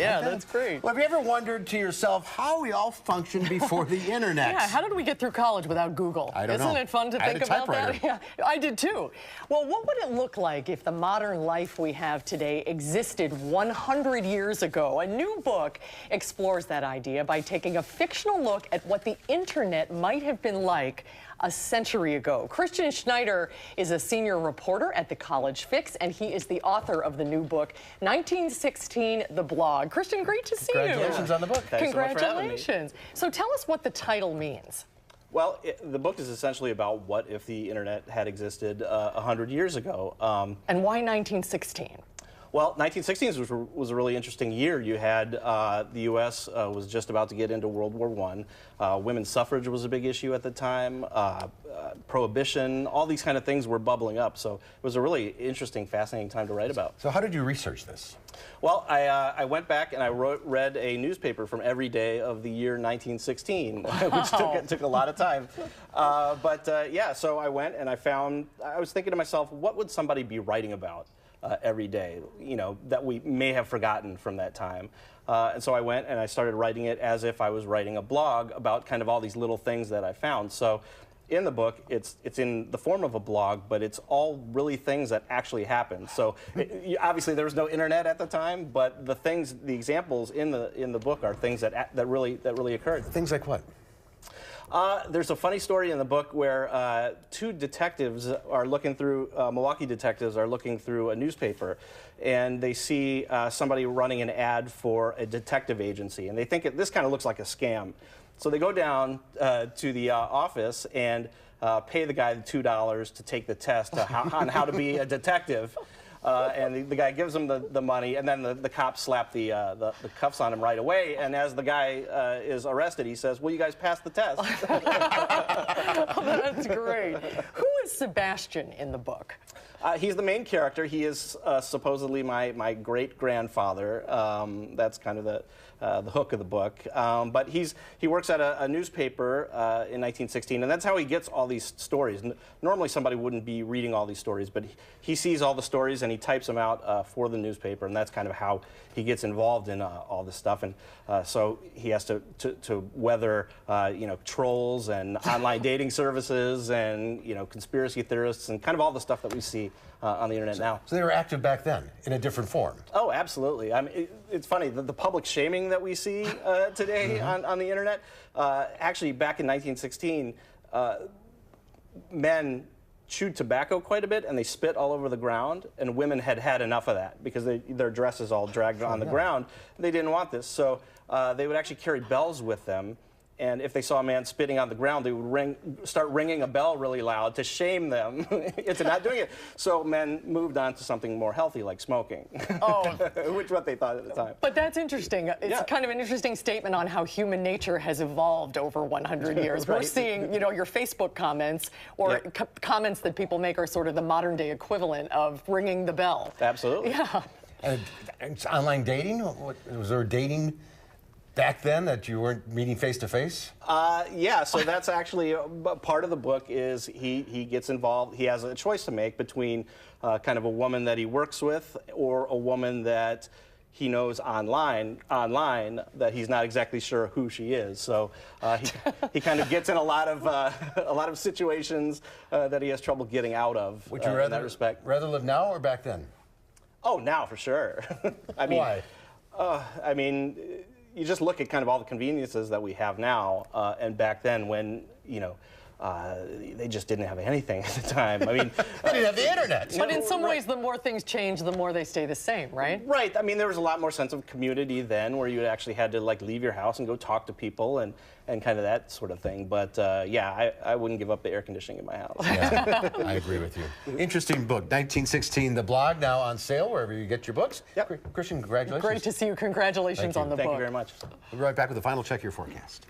Yeah, that's great. Well, have you ever wondered to yourself how we all functioned before the internet? Yeah, how did we get through college without Google? I don't know. Isn't it fun to I had think a about typewriter. that? Yeah, I did too. Well, what would it look like if the modern life we have today existed 100 years ago? A new book explores that idea by taking a fictional look at what the internet might have been like a century ago. Christian Schneider is a senior reporter at the College Fix, and he is the author of the new book, 1916, The Blog. Christian, great to see you. Congratulations on the book. Thanks Congratulations. So much for having me. So tell us what the title means. Well, the book is essentially about what if the internet had existed 100 years ago. And why 1916? Well, 1916 was a really interesting year. You had the U.S. Was just about to get into World War I. Women's suffrage was a big issue at the time. Prohibition, all these kind of things were bubbling up. So it was a really interesting, fascinating time to write about. So how did you research this? Well, I went back and I read a newspaper from every day of the year 1916, which took a lot of time. Yeah, so I went and I was thinking to myself, what would somebody be writing about every day, you know, that we may have forgotten from that time? And so I went and I started writing it as if I was writing a blog about kind of all these little things that I found. So in the book, it's in the form of a blog, but it's all really things that actually happened. So obviously there was no internet at the time, but the examples in the book are things that really occurred. Things like what? There's a funny story in the book where two detectives are looking through, Milwaukee detectives are looking through a newspaper, and they see somebody running an ad for a detective agency, and they think this kind of looks like a scam. So they go down to the office and pay the guy the $2 to take the test on how to be a detective. And the guy gives him the money, and then the cops slap the cuffs on him right away. And as the guy is arrested, he says, "Well, you guys passed the test." Oh, that's great. Who is Sebastian in the book? He's the main character. He is supposedly my great-grandfather. That's kind of the hook of the book. But he works at a newspaper in 1916, and that's how he gets all these stories. Normally somebody wouldn't be reading all these stories, but he sees all the stories and he types them out for the newspaper, and that's kind of how he gets involved in all this stuff. And so he has to weather you know, trolls and online dating services and, you know, conspiracy theorists and kind of all the stuff that we see on the internet now. So they were active back then in a different form. Oh, absolutely. I mean, it's funny, the public shaming that we see today on the internet, actually back in 1916, men chewed tobacco quite a bit and they spit all over the ground, and women had had enough of that because their dresses all dragged on the ground. They didn't want this, so they would actually carry bells with them. And if they saw a man spitting on the ground, they would start ringing a bell really loud to shame them into not doing it. So men moved on to something more healthy, like smoking, which is what they thought at the time. But that's interesting. It's kind of an interesting statement on how human nature has evolved over 100 years. Right. We're seeing, you know, your Facebook comments or comments that people make are sort of the modern-day equivalent of ringing the bell. Absolutely. Yeah. It's online dating? Was there dating back then that you weren't meeting face to face? Yeah, so that's actually part of the book. Is he gets involved. He has a choice to make between kind of a woman that he works with or a woman that he knows online that he's not exactly sure who she is. So he kind of gets in a lot of situations that he has trouble getting out of. Would you in that respect. rather live now or back then? Oh, now for sure. I mean, why? I mean, you just look at kind of all the conveniences that we have now, and back then when, you know, they just didn't have anything at the time. I mean, they didn't have the internet. But in some ways, the more things change, the more they stay the same, right? Right. I mean, there was a lot more sense of community then, where you actually had to like leave your house and go talk to people and kind of that sort of thing. But yeah, I wouldn't give up the air conditioning in my house. Yeah, I agree with you. Interesting book, 1916, The Blog, now on sale wherever you get your books. Yep. Christian, congratulations. Great to see you. Congratulations on the book. Thank you very much. We'll be right back with the final check your forecast.